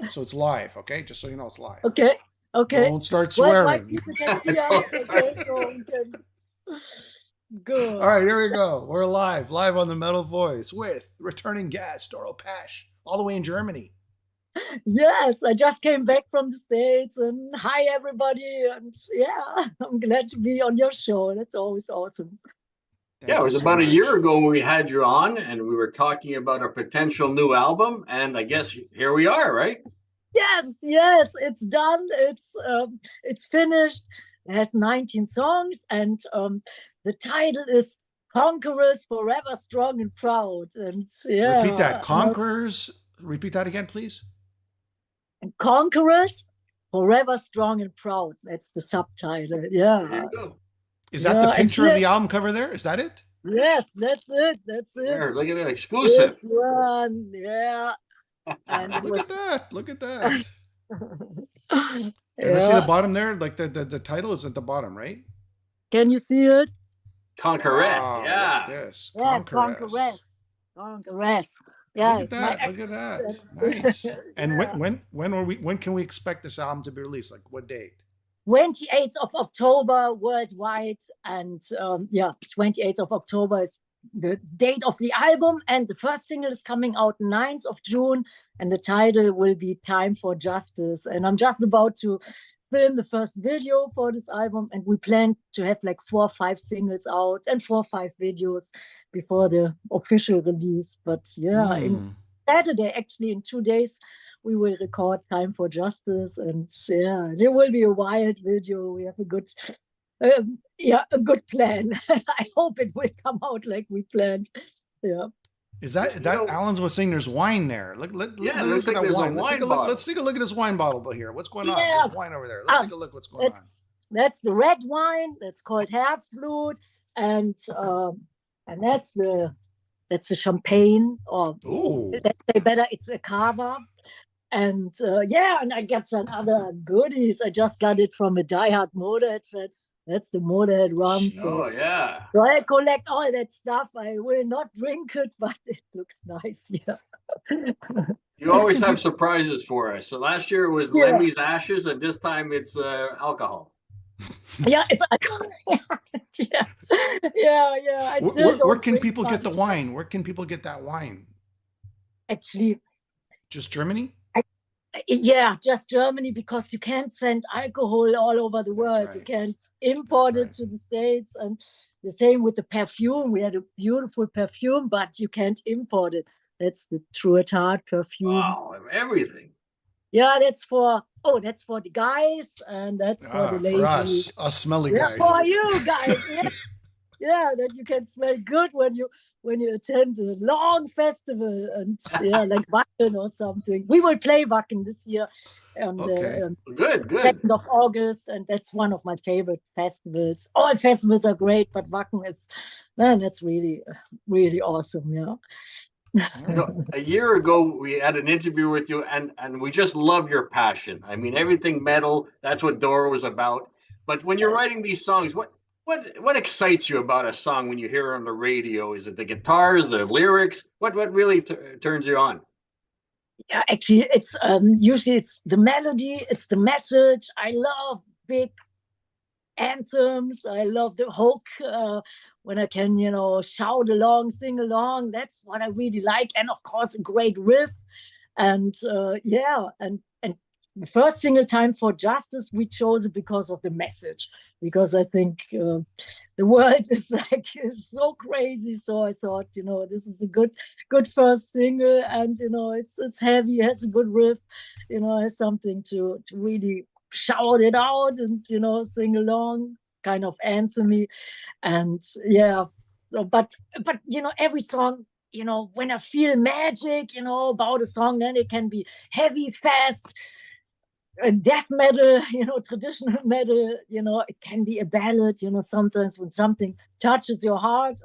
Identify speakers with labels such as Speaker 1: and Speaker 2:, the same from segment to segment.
Speaker 1: So it's live, okay? Just so you know, it's live.
Speaker 2: Okay. Okay.
Speaker 1: Don't start
Speaker 2: Well, my
Speaker 1: swearing.
Speaker 2: people can see us. Okay, so we can.
Speaker 1: All
Speaker 2: Good.
Speaker 1: right, here we go. We're live on the Metal Voice with returning guest Doro Pesch, all the way in Germany.
Speaker 2: Yes, I just came back from the States, and hi everybody, and yeah, I'm glad to be on your show. That's always awesome.
Speaker 1: Thank
Speaker 3: Yeah, it
Speaker 1: you
Speaker 3: was
Speaker 1: so
Speaker 3: about a year
Speaker 1: much.
Speaker 3: ago when we had you on, and we were talking about a potential new album, and I guess here we are, right?
Speaker 2: Yes, it's done. It's finished. It has 19 songs, and the title is "Conqueress Forever Strong and Proud." And
Speaker 1: Repeat that.
Speaker 2: yeah,
Speaker 1: Conquerors. Repeat that again, please.
Speaker 2: "Conqueress Forever Strong and Proud." That's the subtitle.
Speaker 3: There
Speaker 2: Yeah,
Speaker 3: you go.
Speaker 1: Is that the
Speaker 2: yeah, and
Speaker 1: picture of
Speaker 2: here,
Speaker 1: the album cover there? Is that it?
Speaker 2: yes, that's it. That's it.
Speaker 3: There, look at that,
Speaker 2: This
Speaker 3: exclusive.
Speaker 2: one, yeah, and it
Speaker 1: Look
Speaker 2: was.
Speaker 1: at that. Look at that. And I see the
Speaker 2: Yeah,
Speaker 1: bottom there, like the title is at the bottom, right?
Speaker 2: can you see it?
Speaker 3: Conqueress,
Speaker 1: Wow, look at
Speaker 3: yeah.
Speaker 1: this.
Speaker 2: Yes,
Speaker 1: Conqueress.
Speaker 2: Conqueress.
Speaker 1: Look
Speaker 2: Yeah,
Speaker 1: at
Speaker 2: my
Speaker 1: that. Look
Speaker 2: ex.
Speaker 1: at that.
Speaker 2: That's,
Speaker 1: Nice. And
Speaker 2: yeah.
Speaker 1: when can we expect this album to be released? Like what date?
Speaker 2: 28th of October worldwide, and 28th of October is the date of the album, and the first single is coming out 9th of June, and the title will be "Time for Justice." And I'm just about to film the first video for this album, and we plan to have like 4 or 5 singles out and 4 or 5 videos before the official release. But yeah, in Saturday, actually in 2 days, we will record "Time for Justice," and yeah, there will be a wild video. We have a good a good plan. I hope it will come out like we planned. Yeah.
Speaker 1: Is that Alan was saying there's wine there? Look
Speaker 3: Yeah, it
Speaker 1: look
Speaker 3: looks
Speaker 1: at
Speaker 3: like
Speaker 1: that
Speaker 3: there's a
Speaker 1: wine.
Speaker 3: wine bottle.
Speaker 1: Let's take a look at this wine bottle here. What's going on?
Speaker 2: Yeah.
Speaker 1: There's wine over there. Let's take a look what's going on.
Speaker 2: That's the red wine. That's called Herzblut, and that's the champagne, or let's say better, it's a cava. And and I got some other goodies. I just got it from a diehard Motorhead fan. That's the Motorhead rum.
Speaker 3: Oh, yeah.
Speaker 2: So I collect all that stuff. I will not drink it, but it looks nice. Yeah.
Speaker 3: You always have surprises for us. So last year it was Lemmy's Ashes, and this time it's alcohol.
Speaker 2: Yeah, it's alcohol. Yeah.
Speaker 1: Where can people get the wine? Where can people get that wine?
Speaker 2: Actually,
Speaker 1: just Germany?
Speaker 2: Yeah, just Germany, because you can't send alcohol all over the world. Right. You can't import it to the States. And the same with the perfume. We had a beautiful perfume, but you can't import it. That's the True at Heart perfume.
Speaker 3: Wow, everything.
Speaker 2: Yeah, that's for the guys, and that's for the ladies.
Speaker 1: For us smelly guys.
Speaker 2: For you guys. Yeah, that you can smell good when you attend a long festival, and like Wacken or something. We will play Wacken this year on the
Speaker 3: good
Speaker 2: 2nd of August, and that's one of my favorite festivals. All festivals are great, but Wacken is, man, that's really, really awesome. Yeah.
Speaker 3: A year ago, we had an interview with you, and we just love your passion. I mean, everything metal, that's what Doro was about. But when you're writing these songs, what excites you about a song when you hear it on the radio? Is it the guitars, the lyrics? What really turns you on?
Speaker 2: Yeah, actually, it's usually it's the melody, it's the message. I love big anthems. I love the hook, when I can, shout along, sing along. That's what I really like. And of course, a great riff. And and the first single, Time for Justice, we chose it because of the message, because I think the world is so crazy. So I thought, this is a good first single, and it's heavy, it has a good riff, has something to really shout it out and sing along, kind of answer-y. And so but every song, when I feel magic about a song, then it can be heavy, fast, death metal, traditional metal, it can be a ballad, sometimes when something touches your heart.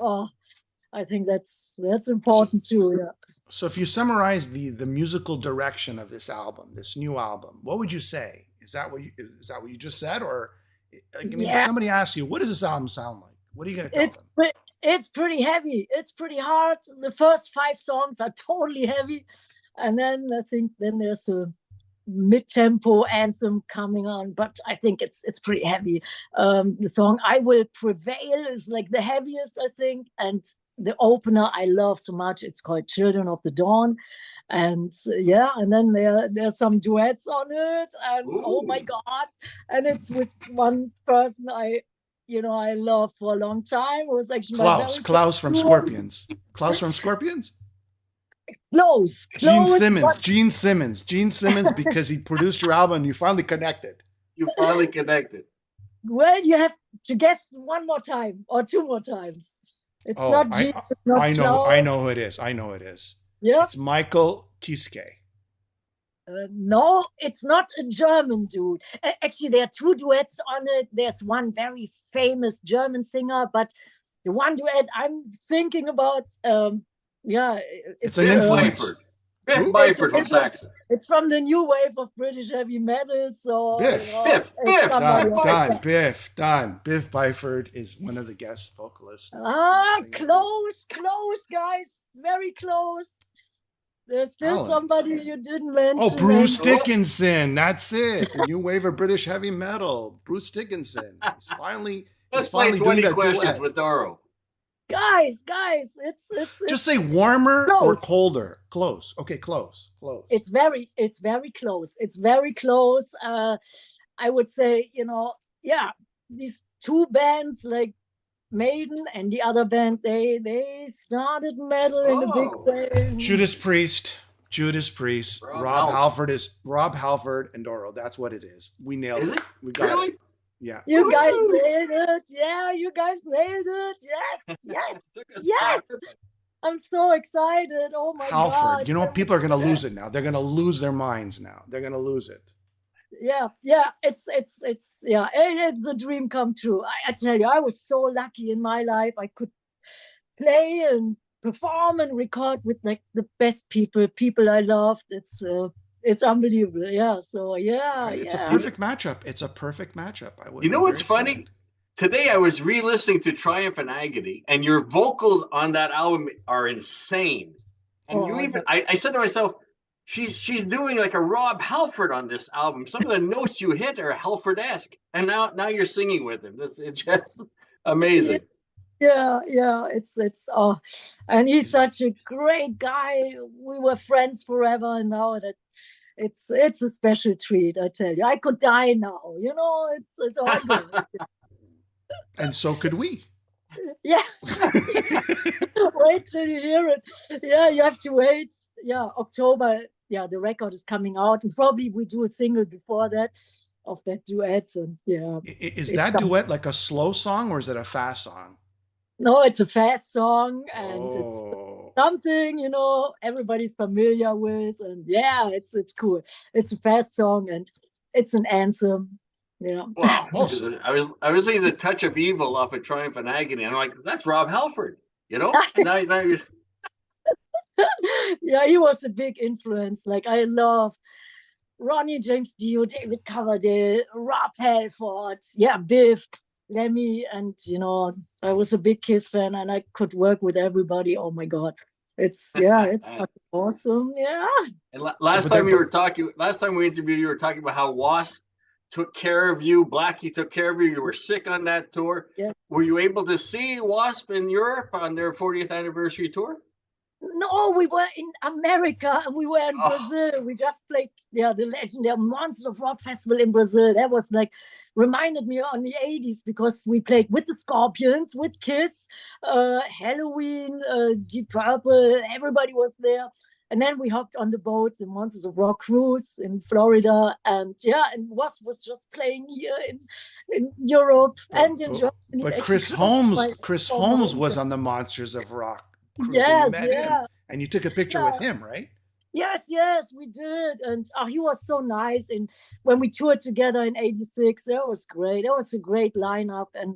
Speaker 2: I think that's important too. Yeah.
Speaker 1: So if you summarize the musical direction of this album, this new album, what would you say? Is that what you just said? Or if somebody asks you, what does this album sound like? What are you going to tell them?
Speaker 2: It's pretty heavy. It's pretty hard. The first 5 songs are totally heavy. And then I think there's a mid-tempo anthem coming on, but I think it's pretty heavy. The song "I Will Prevail" is like the heaviest, I think, and the opener I love so much. It's called "Children of the Dawn," and and then there's some duets on it, and oh my god! And it's with one person I love for a long time. It was actually
Speaker 1: Klaus from Scorpions. Klaus from Scorpions.
Speaker 2: Close.
Speaker 1: Gene Simmons, because he produced your album and you finally connected.
Speaker 2: Well, you have to guess one more time or two more times. It's not Gene.
Speaker 1: I know who it is. Yeah. It's Michael Kiske.
Speaker 2: No, it's not a German dude. Actually, there are two duets on it. There's one very famous German singer, but the one duet I'm thinking about,
Speaker 1: it's an influence.
Speaker 3: Biff Byford from Saxon.
Speaker 2: It's from the new wave of British heavy metal. So
Speaker 1: Biff Byford is one of the guest vocalists.
Speaker 2: Close, guys, very close. There's still somebody you didn't mention.
Speaker 1: Oh, Bruce Dickinson. That's it. The new wave of British heavy metal. Bruce Dickinson. He's finally doing that duet
Speaker 3: with Doro.
Speaker 2: Guys, it's
Speaker 1: just say warmer close. Or colder. Close. Okay, close.
Speaker 2: It's very close. It's very close. I would say, these two bands like Maiden and the other band, they started metal in a big way.
Speaker 1: Judas Priest, Rob Halford and Doro. That's what it is. We nailed it. We got it. Yeah.
Speaker 2: You guys nailed it. Yeah, you guys nailed it. Yes. I'm so excited. Oh my God.
Speaker 1: Halford. People are going to lose it now. They're going to lose their minds now. They're going to lose it.
Speaker 2: Yeah. It's a dream come true. I tell you, I was so lucky in my life. I could play and perform and record with like the best people I loved. It's unbelievable. Yeah. So
Speaker 1: it's a perfect matchup.
Speaker 3: What's funny? Today I was re-listening to Triumph and Agony, and your vocals on that album are insane. And I said to myself, she's doing like a Rob Halford on this album. Some of the notes you hit are Halford-esque, and now you're singing with him. It's just amazing.
Speaker 2: Yeah, it's and he's such a great guy. We were friends forever, and now that it's a special treat. I tell you, I could die now. It's all good.
Speaker 1: And so could we.
Speaker 2: Yeah. Wait till you hear it. Yeah, you have to wait. Yeah, October. Yeah, the record is coming out, and probably we do a single before that of that duet. And
Speaker 1: is that duet like a slow song or is it a fast song?
Speaker 2: No, it's a fast song, and it's something everybody's familiar with, and it's cool. It's a fast song, and it's an anthem.
Speaker 3: Wow. I was thinking the Touch of Evil off of Triumph and Agony. I'm like, that's Rob Halford, now you're...
Speaker 2: Yeah, he was a big influence. Like, I love Ronnie James Dio, David Coverdale, Rob Halford, Biff, Lemmy, and I was a big Kiss fan, and I could work with everybody. Oh my God, it's fucking awesome. Yeah.
Speaker 3: And last time we interviewed, you were talking about how Wasp took care of you. Blackie took care of you. You were sick on that tour.
Speaker 2: Yeah.
Speaker 3: Were you able to see Wasp in Europe on their 40th anniversary tour?
Speaker 2: No, we were in America and we were in Brazil. We just played the legendary Monsters of Rock Festival in Brazil. That was reminded me on the 80s because we played with the Scorpions, with Kiss, Halloween, Deep Purple, everybody was there. And then we hopped on the boat, the Monsters of Rock cruise in Florida. And Wasp was just playing here in Europe and in Germany.
Speaker 1: But Chris Holmes was on the Monsters of Rock cruise.
Speaker 2: Yes,
Speaker 1: and you met him, and you took a picture with him, right?
Speaker 2: Yes, we did. And he was so nice. And when we toured together in '86, that was great. That was a great lineup. And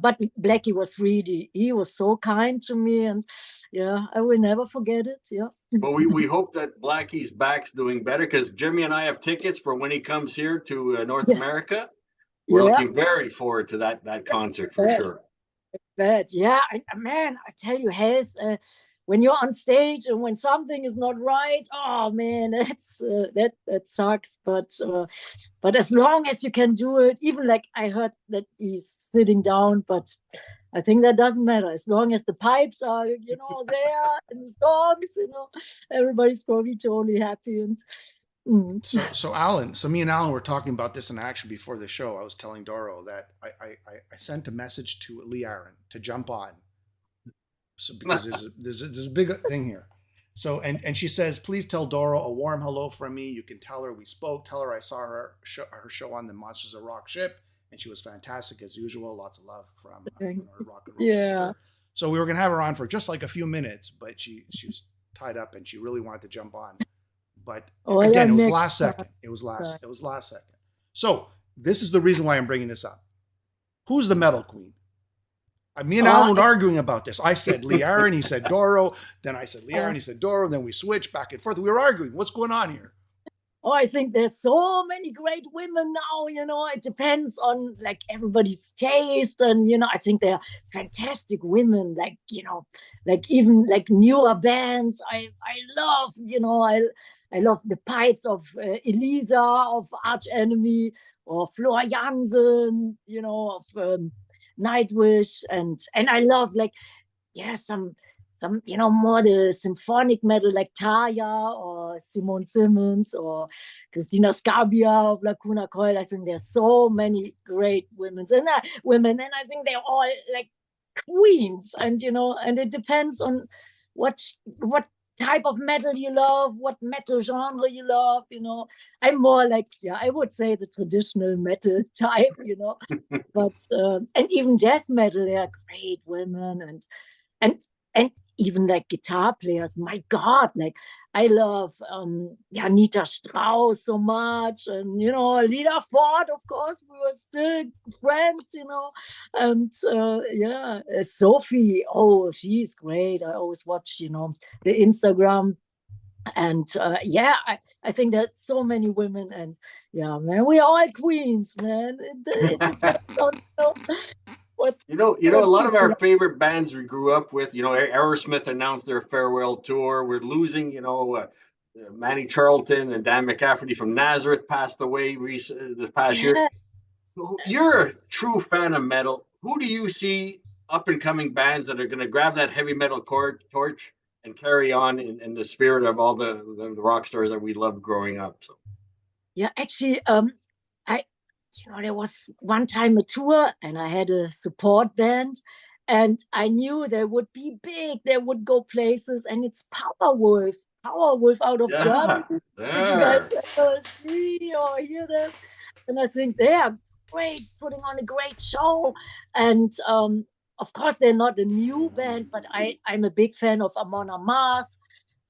Speaker 2: but Blackie was he was so kind to me. And I will never forget it. Yeah.
Speaker 3: Well, we hope that Blackie's back's doing better because Jimmy and I have tickets for when he comes here to North America. We're looking very forward to that concert for sure.
Speaker 2: But man, I tell you, health, when you're on stage and when something is not right, oh man, that's that sucks. But as long as you can do it, even like I heard that he's sitting down, but I think that doesn't matter as long as the pipes are, there and the songs, everybody's probably totally happy. And
Speaker 1: So Alan, me and Alan were talking about this in action before the show. I was telling Doro that I sent a message to Lee Aaron to jump on. So because there's a big thing here. So and she says, please tell Doro a warm hello from me. You can tell her we spoke. Tell her I saw her show on the Monsters of Rock ship, and she was fantastic as usual. Lots of love from her rock and roll sister. So we were gonna have her on for just like a few minutes, but she was tied up and she really wanted to jump on. But again, it was last second. It was last second. So this is the reason why I'm bringing this up. Who's the metal queen? Me and Alan were arguing about this. I said Lee Aaron, he said Doro. Then I said Lee Aaron, he said Doro. Then we switched back and forth. We were arguing. What's going on here?
Speaker 2: Oh, I think there's so many great women now, it depends on like everybody's taste. And, I think they're fantastic women, like, like even like newer bands. I love, I love the pipes of Elisa, of Arch Enemy, or Flora Jansen, of Nightwish. And I love like, some, more the symphonic metal like Taya or Simone Simmons or Christina Scabia of Lacuna Coil. I think there's so many great women, and I think they're all like queens. And and it depends on what type of metal you love, what metal genre you love. I'm more like I would say the traditional metal type. But and even death metal, they are great women and even like guitar players, my God, like I love Anita Strauss so much, and Lita Ford, of course, we were still friends, and Sophie, oh, she's great. I always watch, the Instagram, and I think there's so many women, and man, we are all queens, man. It depends on,
Speaker 3: a lot of our favorite bands we grew up with, Aerosmith announced their farewell tour. We're losing, Manny Charlton and Dan McCafferty from Nazareth passed away this past year. So you're a true fan of metal. Who do you see up and coming bands that are going to grab that heavy metal torch and carry on in the spirit of all the rock stars that we loved growing up? So.
Speaker 2: Yeah, actually, there was one time a tour and I had a support band and I knew they would be big, they would go places, and it's Powerwolf out of Germany. Did you guys ever see or hear them? And I think they are great, putting on a great show. And of course, they're not a new band, but I'm a big fan of Amon Amarth.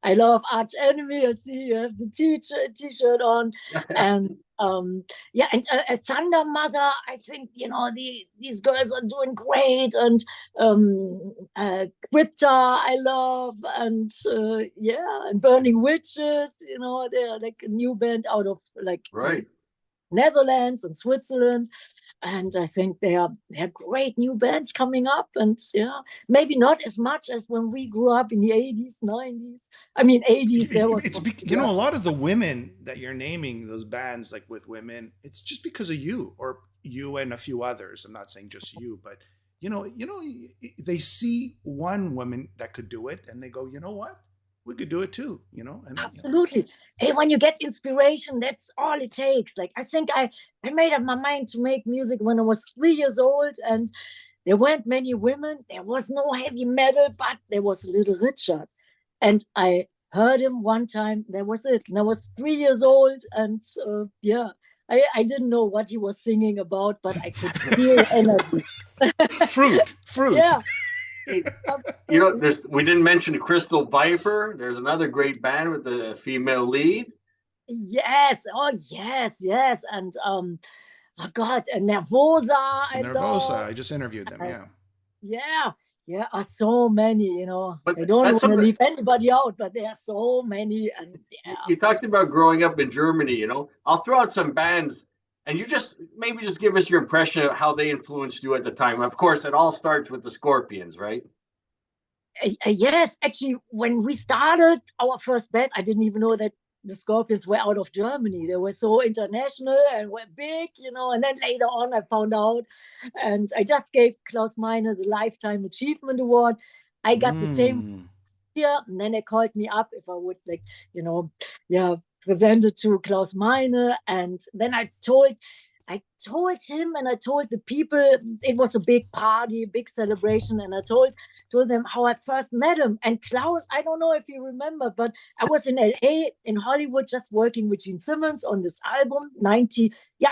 Speaker 2: I love Arch Enemy. I see you have the t-shirt on, and Thunder Mother. I think these girls are doing great, and Crypta I love, and and Burning Witches. They're like a new band out of like Netherlands and Switzerland. And I think they are great new bands coming up, and maybe not as much as when we grew up in the 80s, 90s. I mean, 80s. There was
Speaker 1: a lot of the women that you're naming, those bands like with women, it's just because of you or you and a few others. I'm not saying just you, but they see one woman that could do it, and they go, you know what? We could do it too, And,
Speaker 2: absolutely. Hey, when you get inspiration, that's all it takes. Like, I think I made up my mind to make music when I was 3 years old, and there weren't many women. There was no heavy metal, but there was Little Richard. And I heard him one time. That was it. And I was 3 years old, and I didn't know what he was singing about, but I could feel energy.
Speaker 1: Fruit.
Speaker 2: Yeah.
Speaker 3: We didn't mention Crystal Viper. There's another great band with the female lead.
Speaker 2: Yes. Oh, yes. And oh God, Nervosa.
Speaker 1: I just interviewed them.
Speaker 2: Yeah. So many. But I don't want to leave anybody out, but there are so many. And
Speaker 3: you talked about growing up in Germany. I'll throw out some bands. And you just give us your impression of how they influenced you at the time. Of course, it all starts with the Scorpions, right?
Speaker 2: Yes, actually, when we started our first band, I didn't even know that the Scorpions were out of Germany. They were so international and were big, and then later on I found out, and I just gave Klaus Meine the Lifetime Achievement Award. I got the same year, and then they called me up if I would present it to Klaus Meine, and then I told him and I told the people, it was a big party, big celebration, and I told them how I first met him. And Klaus, I don't know if you remember, but I was in LA, in Hollywood, just working with Gene Simmons on this album,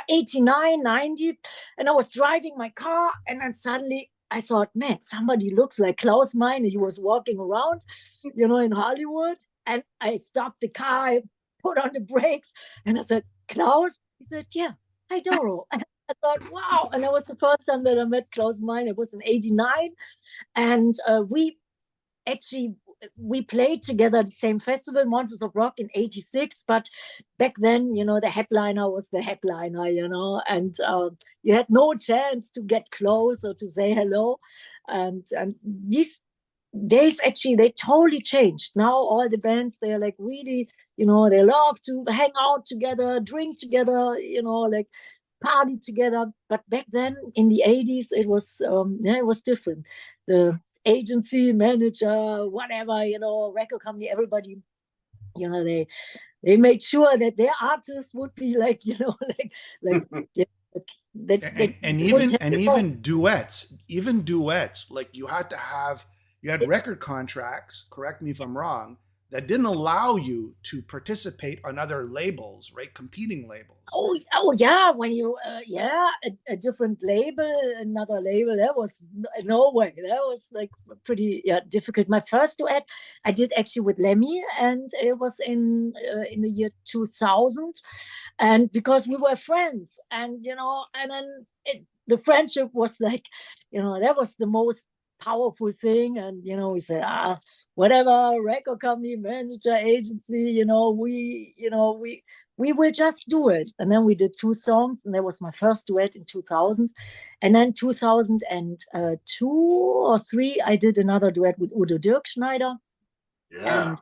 Speaker 2: 89, 90. And I was driving my car, and then suddenly I thought, man, somebody looks like Klaus Meine. He was walking around, in Hollywood. And I stopped the car, I put on the brakes, and I said, Klaus? He said, yeah. Hi, Doro. And I thought, wow. And that was the first time that I met Klaus Meine. It was in 89. And we played together at the same festival, Monsters of Rock, in 86. But back then, the headliner was the headliner, and you had no chance to get close or to say hello. And these days, actually, they totally changed. Now all the bands, they're like really, they love to hang out together, drink together, like party together. But back then in the 80s, it was different. The agency, manager, whatever, record company, everybody, they made sure that their artists would be like,
Speaker 1: even duets, like you had record contracts, correct me if I'm wrong, that didn't allow you to participate on other labels, right? Competing labels.
Speaker 2: Oh yeah. When you, a different label, another label, that was no way. That was like pretty difficult. My first duet I did actually with Lemmy, and it was in the year 2000. And because we were friends, and, and then the friendship was like, that was the most powerful thing. And we said, whatever, record company, manager, agency, we will just do it. And then we did 2 songs, and that was my first duet in 2000. And then 2002 or 3, I did another duet with Udo Dirkschneider. And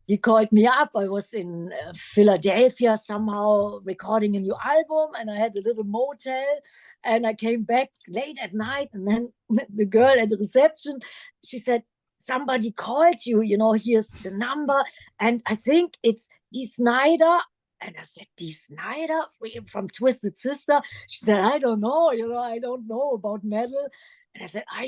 Speaker 2: he called me up. I was in Philadelphia somehow recording a new album, and I had a little motel, and I came back late at night, and then the girl at the reception, she said, somebody called you, here's the number, and I think it's Dee Snider. And I said, Dee Snider from Twisted Sister? She said, I don't know, I don't know about metal. And I said, are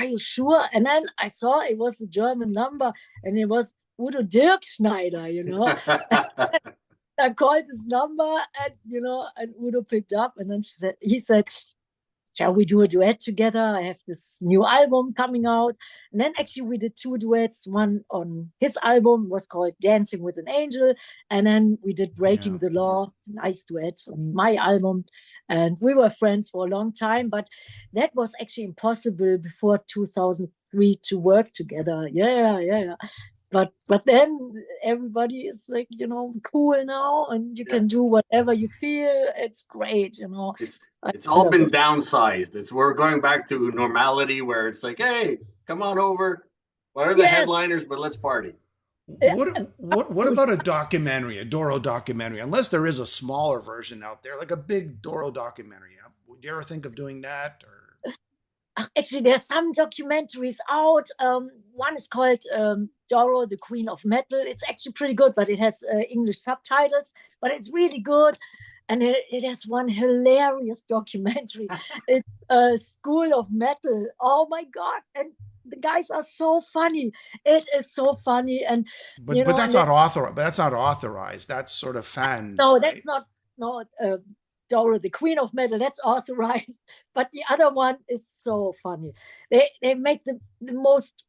Speaker 2: you sure? And then I saw it was a German number, and it was Udo Dirkschneider, I called his number, and and Udo picked up, and then he said, shall we do a duet together? I have this new album coming out. And then actually we did 2 duets. One on his album was called Dancing with an Angel. And then we did Breaking the Law, nice duet on my album. And we were friends for a long time, but that was actually impossible before 2003 to work together. Yeah. But then everybody is like, cool now, and you can do whatever you feel. It's great,
Speaker 3: It's all been downsized. We're going back to normality, where it's like, hey, come on over. What are the headliners? But let's party.
Speaker 1: What about a documentary, a Doro documentary? Unless there is a smaller version out there, like a big Doro documentary. Would you ever think of doing that? Or
Speaker 2: actually, there's some documentaries out. One is called Doro, the Queen of Metal. It's actually pretty good, but it has English subtitles, but it's really good. And it has one hilarious documentary. It's School of Metal. Oh my God. And the guys are so funny. It is so funny. And
Speaker 1: but that's not authorized. But that's not authorized. That's sort of fans.
Speaker 2: No,
Speaker 1: right?
Speaker 2: That's not Doro, the Queen of Metal. That's authorized. But the other one is so funny. They make the most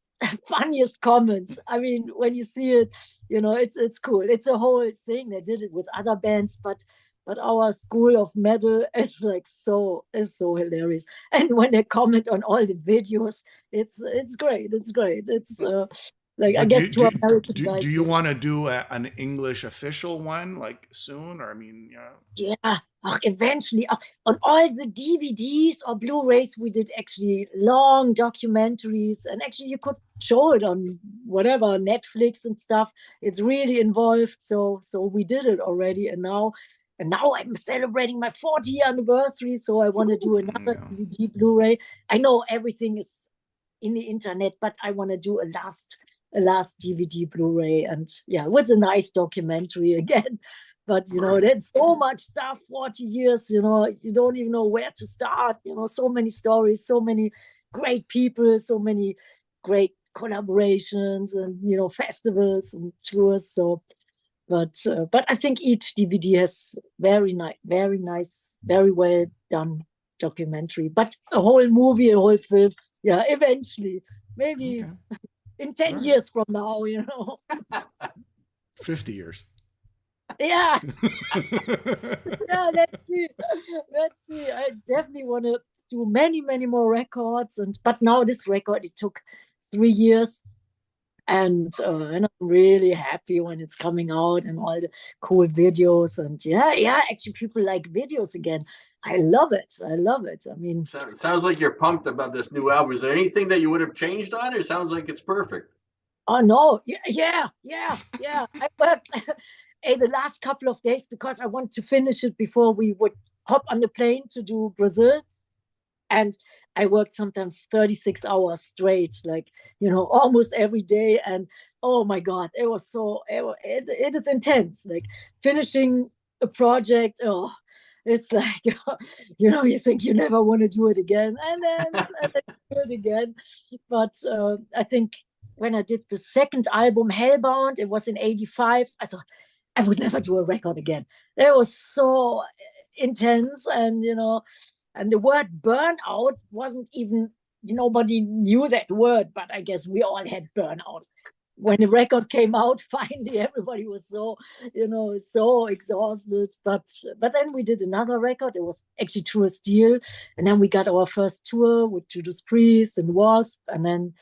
Speaker 2: funniest comments. I mean, when you see it, it's cool. It's a whole thing. They did it with other bands, but our School of Metal is so hilarious. And when they comment on all the videos, it's great. It's great. It's Like, I guess to American
Speaker 1: guys. Do you want to do an English official one like soon? Or I mean,
Speaker 2: yeah, eventually on all the DVDs or Blu-rays, we did actually long documentaries, and actually you could show it on whatever Netflix and stuff. It's really involved, so we did it already, and now I'm celebrating my 40th anniversary, so I want to do another DVD Blu-ray. I know everything is in the internet, but I want to do a last DVD Blu-ray, and with a nice documentary again. But there's so much stuff, 40 years, you don't even know where to start. So many stories, so many great people, so many great collaborations, and festivals and tours. So but I think each DVD has very nice, very well done documentary. But a whole movie, a whole film, eventually, maybe in 10 years from now,
Speaker 1: 50 years.
Speaker 2: Yeah. Let's see. I definitely want to do many more records, but now this record, it took 3 years. And I'm really happy when it's coming out and all the cool videos. And actually people like videos again. I love it. I mean,
Speaker 3: sounds like you're pumped about this new album. Is there anything that you would have changed on, or sounds like it's perfect?
Speaker 2: Oh no, yeah. I worked the last couple of days because I want to finish it before we would hop on the plane to do Brazil. And I worked sometimes 36 hours straight, like, almost every day. And oh my God, it was it is intense. Like finishing a project, it's like, you think you never want to do it again. And then do it again. But I think when I did the second album, Hellbound, it was in 85. I thought I would never do a record again. It was so intense, and and the word burnout wasn't even, nobody knew that word, but I guess we all had burnout. When the record came out, finally everybody was so exhausted. But then we did another record. It was actually True as Steel, and then we got our first tour with Judas Priest and Wasp, and then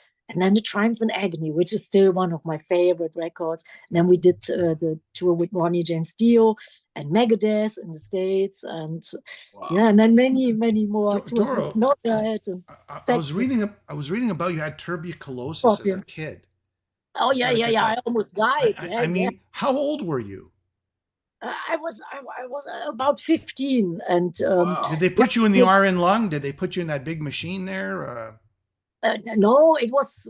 Speaker 2: the Triumph and Agony, which is still one of my favorite records. And then we did the tour with Ronnie James Dio and Megadeth in the States, and and then many more tours.
Speaker 1: Doro, I was reading about you had tuberculosis as a kid.
Speaker 2: Oh yeah. I almost died.
Speaker 1: I mean, how old were you?
Speaker 2: I was about 15, and
Speaker 1: did they put you in the RN lung? Did they put you in that big machine there?
Speaker 2: No, it was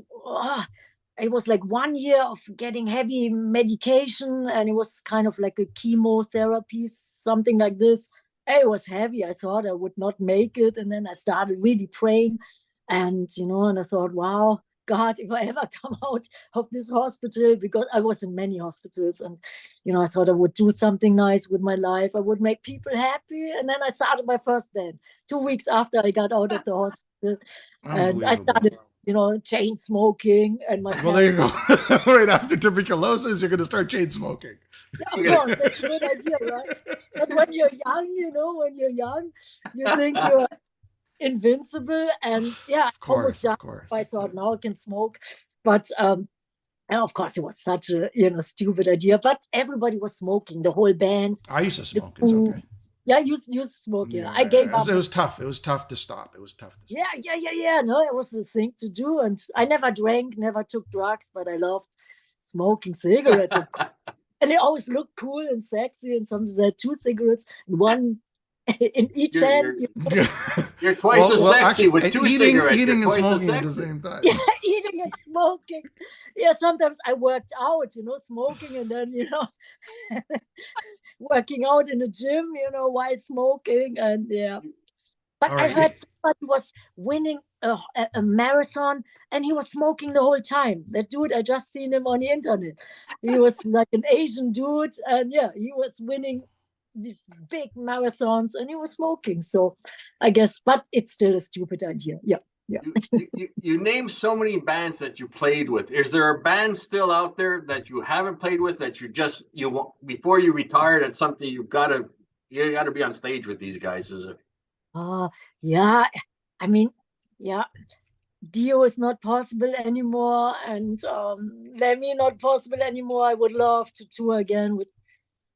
Speaker 2: like 1 year of getting heavy medication, and it was kind of like a chemotherapy, something like this. It was heavy. I thought I would not make it, and then I started really praying, and and I thought, wow, God, if I ever come out of this hospital, because I was in many hospitals, and I thought I would do something nice with my life. I would make people happy, and then I started my first band 2 weeks after I got out of the hospital, and I started, chain smoking. And
Speaker 1: well, there you go. Right after tuberculosis, you're going to start chain smoking.
Speaker 2: Yeah, of course, that's a good idea, right? But when you're young, you think you're invincible, and
Speaker 1: of course.
Speaker 2: I thought now I can smoke, but of course it was such a stupid idea. But everybody was smoking, the whole band.
Speaker 1: I used to smoke. It's okay.
Speaker 2: Yeah, you smoke. Yeah, I gave up.
Speaker 1: It was tough. It was tough to stop.
Speaker 2: Yeah. No, it was the thing to do, and I never drank, never took drugs, but I loved smoking cigarettes. And they always looked cool and sexy, and sometimes I had 2 cigarettes and one in each hand.
Speaker 3: You're twice as sexy actually, with 2 cigarettes.
Speaker 1: Eating and smoking at the same time.
Speaker 2: Yeah, eating and smoking. Yeah, sometimes I worked out, smoking, and then, working out in the gym, while smoking, and yeah. But I heard somebody was winning a marathon, and he was smoking the whole time. That dude, I just seen him on the internet. He was like an Asian dude, and he was winning these big marathons, and he was smoking. So I guess, but it's still a stupid idea. Yeah.
Speaker 3: You name so many bands that you played with. Is there a band still out there that you haven't played with that you want before you retired? That's something you gotta be on stage with these guys, is it?
Speaker 2: Yeah. I mean, yeah. Dio is not possible anymore, and Lemmy not possible anymore. I would love to tour again with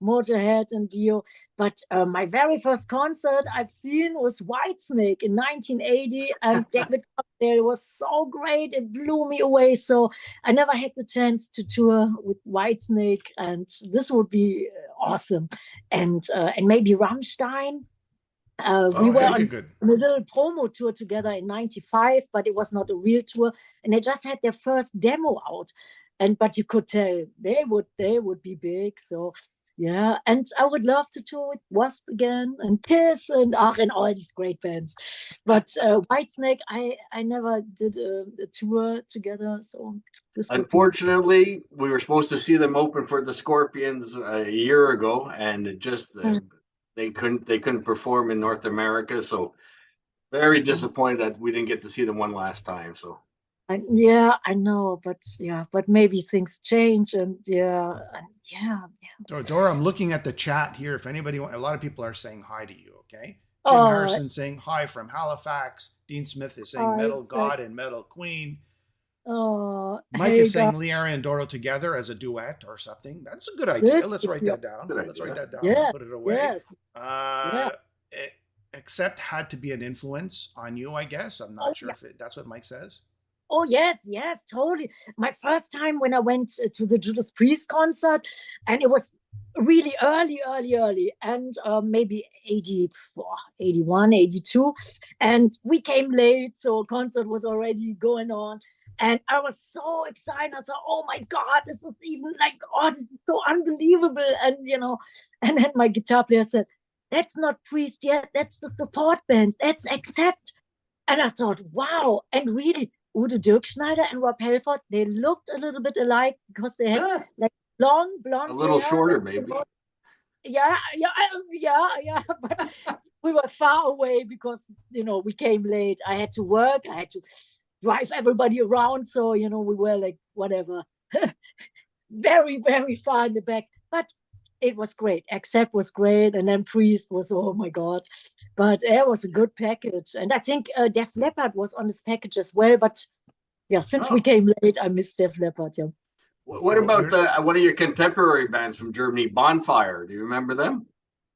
Speaker 2: Motorhead and Dio. But my very first concert I've seen was Whitesnake in 1980, and David Coverdale was so great. It blew me away. So I never had the chance to tour with Whitesnake, and this would be awesome. And maybe Rammstein. We were on a little promo tour together in '95, but it was not a real tour. And they just had their first demo out, but you could tell they would be big. So yeah, and I would love to tour with Wasp again and Kiss and all these great bands. But Whitesnake, I never did a tour together. So
Speaker 3: unfortunately, we were supposed to see them open for the Scorpions a year ago, and it just they couldn't perform in North America. So very disappointed that we didn't get to see them one last time. So.
Speaker 2: Yeah, I know, but maybe things change, and yeah.
Speaker 1: Doro, I'm looking at the chat here. If anybody, a lot of people are saying hi to you. Okay, Jim Harrison saying hi from Halifax. Dean Smith is saying Metal God and Metal Queen. Mike is saying Liara and Doro together as a duet or something. That's a good idea. Let's write that down. Let's write that down.
Speaker 2: Yeah,
Speaker 1: put it away.
Speaker 2: Yes.
Speaker 1: Except had to be an influence on you, I guess. I'm not sure if that's what Mike says.
Speaker 2: Oh, yes, totally. My first time when I went to the Judas Priest concert, and it was really early, and maybe 84, 81, 82. And we came late, so concert was already going on. And I was so excited. I thought, oh my God, this is even like, this is so unbelievable. And, and then my guitar player said, that's not Priest yet, that's the support band, that's Accept. And I thought, wow. And really, Udo Dirkschneider and Rob Halford, they looked a little bit alike because they had like long blonde hair.
Speaker 3: A little shorter, maybe.
Speaker 2: Yeah. But we were far away because, we came late. I had to work. I had to drive everybody around. So, we were like, whatever, very, very far in the back. But it was great. Accept was great. And then Priest was, oh my God. But it was a good package. And I think Def Leppard was on this package as well. But yeah, since we came late, I missed Def Leppard. Yeah.
Speaker 3: What about one of your contemporary bands from Germany, Bonfire? Do you remember them?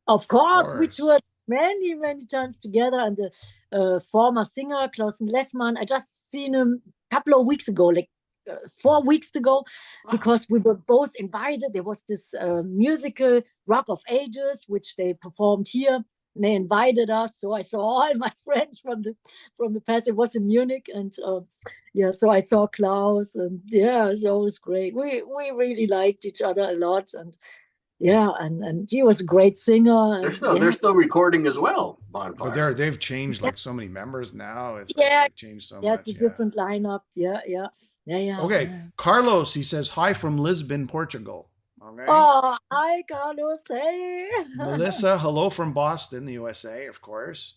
Speaker 2: Of course. We toured many, many times together. And the former singer, Klaus Lessmann, I just seen him a couple of weeks ago, like 4 weeks ago, because we were both invited. There was this musical Rock of Ages, which they performed here. And they invited us, so I saw all my friends from the past. It was in Munich, and so I saw Klaus, and so it was great. We really liked each other a lot, and and he was a great singer.
Speaker 3: They're still recording as well, Bonfire.
Speaker 1: But they've changed like so many members now. It's they've changed so much.
Speaker 2: Yeah, it's a different lineup. Yeah.
Speaker 1: Okay, Carlos, he says hi from Lisbon, Portugal. Okay.
Speaker 2: Oh, hi, Carlos. Hey.
Speaker 1: Melissa, hello from Boston, the USA, of course.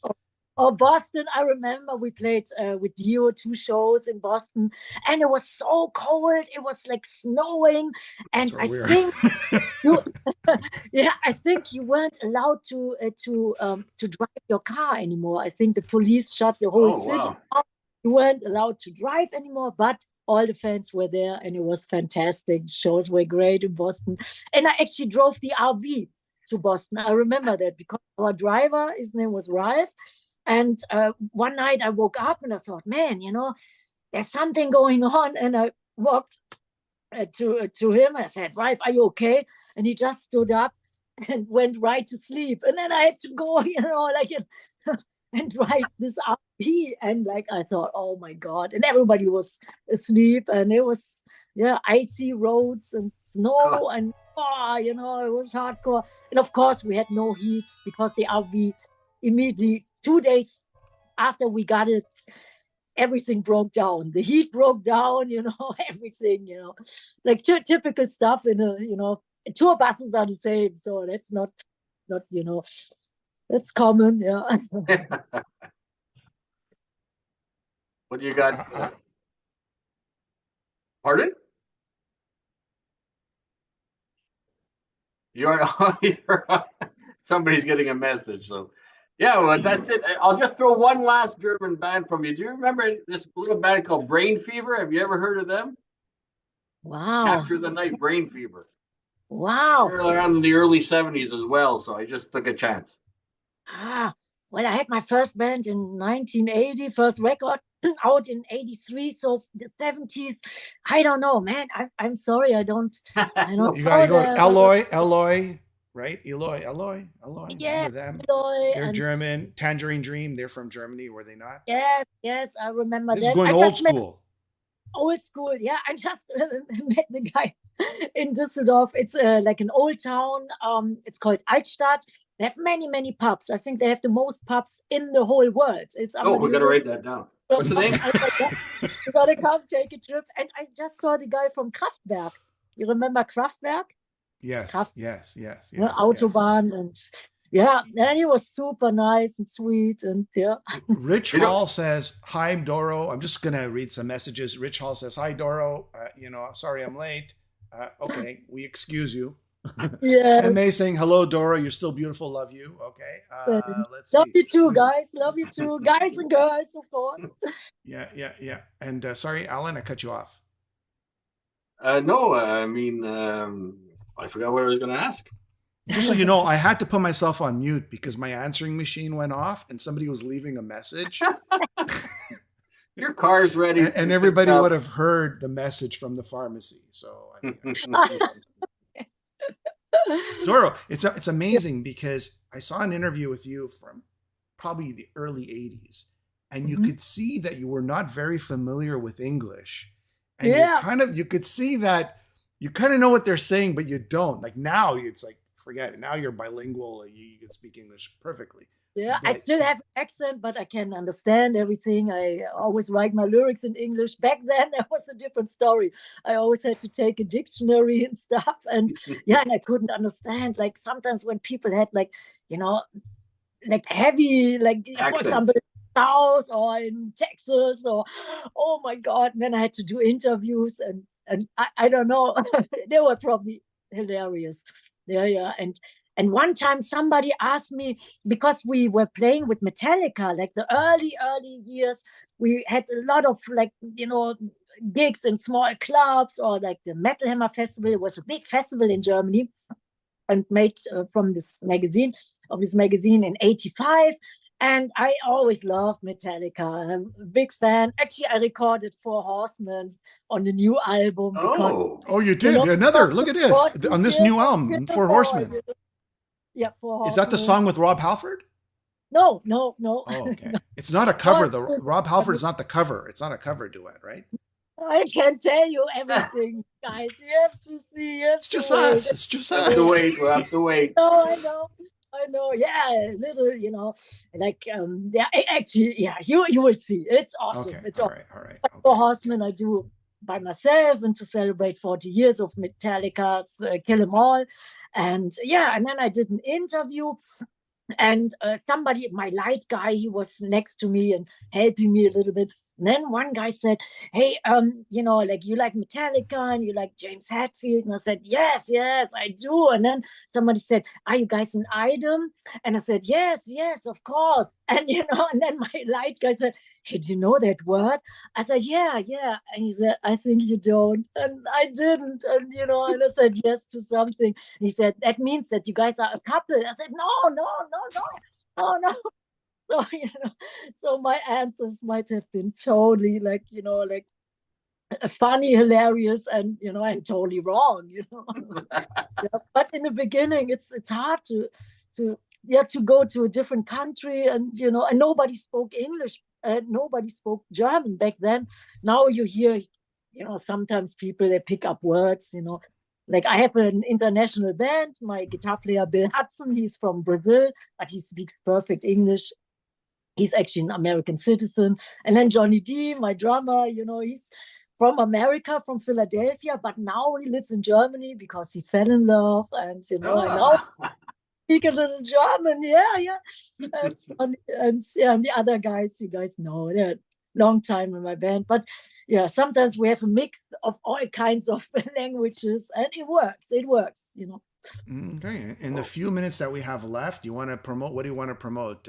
Speaker 2: Oh, Boston. I remember we played with Dio 2 shows in Boston, and it was so cold. It was like snowing. And I think I think you weren't allowed to drive your car anymore. I think the police shut the whole city up. You weren't allowed to drive anymore, but all the fans were there, and it was fantastic. The shows were great in Boston. And I actually drove the RV to Boston. I remember that because our driver, his name was Ralph. And one night I woke up and I thought, man, there's something going on. And I walked to him. I said, Ralph, are you okay? And he just stood up and went right to sleep. And then I had to go, and drive this RV. And I thought, oh my God. And everybody was asleep. And it was, icy roads and snow. And, it was hardcore. And of course, we had no heat because the RV immediately, 2 days after we got it, everything broke down. The heat broke down, everything, like typical stuff tour buses are the same. So that's not, that's common. Yeah.
Speaker 3: What do you got? Pardon? You're somebody's getting a message. So Yeah, well, that's it. I'll just throw one last German band from you. Do you remember this little band called Brain Fever? Have you ever heard of them?
Speaker 2: Wow.
Speaker 3: Capture the Night, Brain Fever.
Speaker 2: Wow.
Speaker 3: They're around in the early 70s as well, so I just took a chance.
Speaker 2: Well, I had my first band in 1980, first record out in 83, so the 70s. I don't know, man. I'm sorry, I don't.
Speaker 1: You got Alloy, right? Alloy.
Speaker 2: Yeah,
Speaker 1: remember them?
Speaker 2: Alloy
Speaker 1: They're German. Tangerine Dream. They're from Germany, were they not?
Speaker 2: Yes, I remember that.
Speaker 1: This is going old school.
Speaker 2: Old school, yeah. I just met the guy in Düsseldorf. It's like an old town. It's called Altstadt. They have many pubs. I think they have the most pubs in the whole world. It's
Speaker 3: we gotta write that down. What's the name?
Speaker 2: You gotta come take a trip. And I just saw the guy from Kraftwerk. You remember Kraftwerk?
Speaker 1: Yes.
Speaker 2: Autobahn and yeah, and he was super nice and sweet, and yeah.
Speaker 1: Rich Hall says, "Hi, Doro." I'm just gonna read some messages. Rich Hall says, "Hi, Doro. Sorry I'm late. Okay, we excuse you."
Speaker 2: Yes.
Speaker 1: And May saying, "Hello, Doro. You're still beautiful. Love you." Okay. Let's
Speaker 2: love
Speaker 1: see.
Speaker 2: you too, guys. Love you too, guys and girls, of course.
Speaker 1: Yeah. And sorry, Alan, I cut you off.
Speaker 3: No, I mean, I forgot what I was going to ask.
Speaker 1: Just so you know, I had to put myself on mute because my answering machine went off and somebody was leaving a message.
Speaker 3: Your car's ready.
Speaker 1: And everybody would have heard the message from the pharmacy. So, I mean, Doro, it's amazing because I saw an interview with you from probably the early 80s, and you could see that you were not very familiar with English. And you could see that you kind of know what they're saying, but you don't. Like now, it's like, forget it. Now you're bilingual. You can speak English perfectly.
Speaker 2: Yeah, I still have an accent, but I can understand everything. I always write my lyrics in English. Back then, that was a different story. I always had to take a dictionary and stuff. And and I couldn't understand. Like sometimes when people had like heavy, for example, South or in Texas or, oh my God. And then I had to do interviews and I don't know. They were probably hilarious. Yeah. And one time somebody asked me, because we were playing with Metallica, like the early years, we had a lot of gigs in small clubs, or like the Metal Hammer Festival. It was a big festival in Germany and made from this magazine in 85. And I always loved Metallica. I'm a big fan. Actually, I recorded 4 Horsemen on the new album.
Speaker 1: Oh, you did? Look at this. On this new album, 4 Horsemen.
Speaker 2: Yeah, 4 Horsemen.
Speaker 1: Is that the song with Rob Halford?
Speaker 2: No.
Speaker 1: Oh, okay. It's not a cover, though. Rob Halford is not the cover. It's not a cover duet, right?
Speaker 2: I can tell you everything, guys. You have to see.
Speaker 1: It's just us. It's just us.
Speaker 3: We'll have to wait.
Speaker 2: No, I know. Yeah, little, actually, yeah, you will see. It's awesome.
Speaker 1: Okay.
Speaker 2: It's
Speaker 1: all right. Okay.
Speaker 2: 4 Horsemen I do by myself, and to celebrate 40 years of Metallica's Kill 'Em All. And and then I did an interview. And somebody, my light guy, he was next to me and helping me a little bit. And then one guy said, "Hey, you like Metallica and you like James Hetfield?" And I said, yes, I do. And then somebody said, "Are you guys an item?" And I said, yes, of course. And and then my light guy said, "Hey, do you know that word?" I said, yeah. And he said, "I think you don't." And I didn't. And and I said yes to something. And he said, "That means that you guys are a couple." I said, no. So, so my answers might have been totally funny, hilarious, and and totally wrong. But in the beginning, it's hard to go to a different country, and and nobody spoke English, nobody spoke German back then. Now you hear, sometimes people, they pick up words, Like I have an international band, my guitar player, Bill Hudson, he's from Brazil, but he speaks perfect English. He's actually an American citizen. And then Johnny D, my drummer, he's from America, from Philadelphia, but now he lives in Germany because he fell in love. And, I know speak a little German. Yeah. That's funny. And the other guys, you guys know, they're long time in my band. But yeah, sometimes we have a mix of all kinds of languages, and it works.
Speaker 1: Okay. In the few minutes that we have left, you want to promote? What do you want to promote?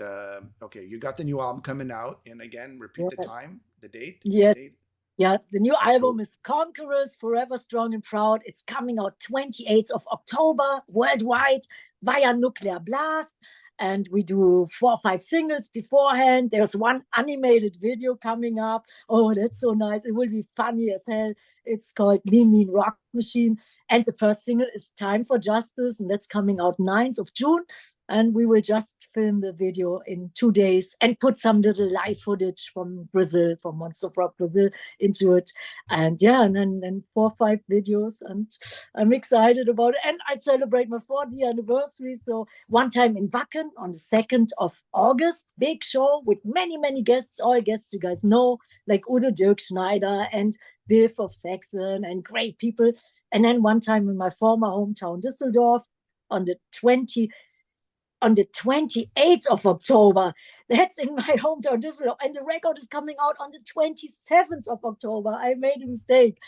Speaker 1: Okay, you got the new album coming out, and again, repeat the time, the date.
Speaker 2: Yes.
Speaker 1: The date.
Speaker 2: Yeah, the new album is Conqueress, Forever Strong and Proud. It's coming out 28th of October worldwide via Nuclear Blast. And we do 4 or 5 singles beforehand. There's one animated video coming up. Oh, that's so nice. It will be funny as hell. It's called Mean Mean Rock Machine. And the first single is Time for Justice. And that's coming out 9th of June. And we will just film the video in 2 days and put some little live footage from Brazil, from Monster of Rock Brazil, into it. And yeah, and then 4 or 5 videos. And I'm excited about it. And I celebrate my 40th anniversary. So one time in Wacken on the 2nd of August, big show with many, many guests, all guests you guys know, like Udo Dirk Schneider and Biff of Saxon and great people. And then one time in my former hometown, Düsseldorf, on the 28th of October. That's in my hometown, Düsseldorf. And the record is coming out on the 27th of October. I made a mistake.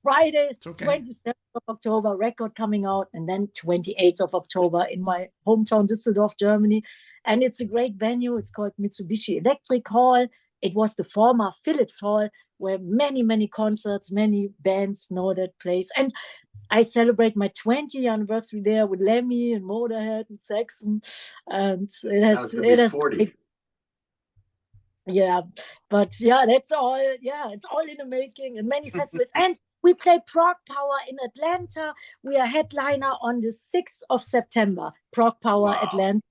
Speaker 2: Friday, 27th of October, record coming out. And then 28th of October in my hometown, Düsseldorf, Germany. And it's a great venue. It's called Mitsubishi Electric Hall. It was the former Philips Hall, where many, many concerts, many bands know that place. And I celebrate my 20th anniversary there with Lemmy and Motorhead and Saxon, and it has
Speaker 3: 40.
Speaker 2: Yeah, but yeah, that's all. Yeah, it's all in the making and many festivals. And we play Prog Power in Atlanta. We are headliner on the 6th of September. Prog Power Atlanta.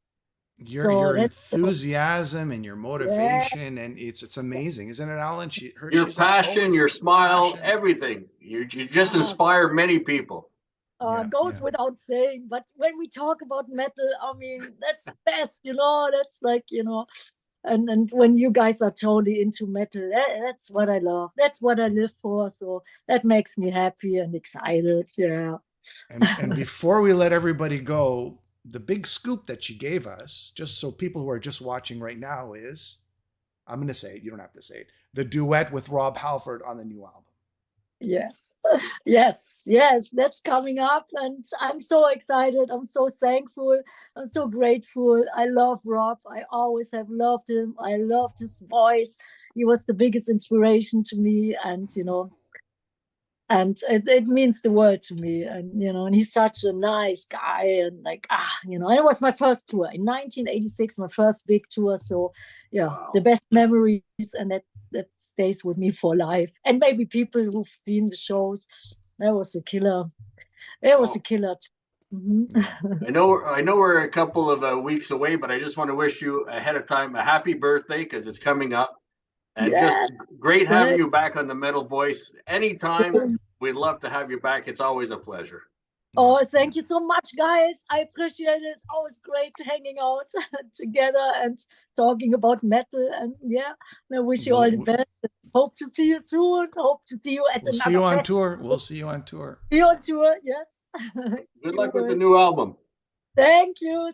Speaker 1: Your enthusiasm and your motivation, and it's amazing, isn't it, Alan?
Speaker 3: Your passion, your smile, everything. You just inspire many people.
Speaker 2: Goes without saying, but when we talk about metal, I mean, that's the best, that's like, and when you guys are totally into metal, that's what I love. That's what I live for. So that makes me happy and excited. Yeah.
Speaker 1: And before we let everybody go, the big scoop that you gave us, just so people who are just watching right now, is, I'm going to say it, you don't have to say it, the duet with Rob Halford on the new album.
Speaker 2: Yes, that's coming up. And I'm so excited. I'm so thankful. I'm so grateful. I love Rob. I always have loved him. I loved his voice. He was the biggest inspiration to me. And, and it means the world to me. And, and he's such a nice guy. And like, and it was my first tour in 1986, my first big tour. So the best memories, and that stays with me for life. And maybe people who've seen the shows, that was a killer. It was a killer.
Speaker 3: Mm-hmm. I know we're a couple of weeks away, but I just want to wish you ahead of time a happy birthday, because it's coming up. And just great having you back on the Metal Voice. Anytime, we'd love to have you back. It's always a pleasure.
Speaker 2: Oh, thank you so much, guys. I appreciate it. Always great hanging out together and talking about metal. And I wish you all the best. Hope to see you soon. Hope to see you at
Speaker 1: another. See you on tour. We'll see you on tour.
Speaker 2: See you on tour, yes.
Speaker 3: Good luck with the new album.
Speaker 2: Thank you.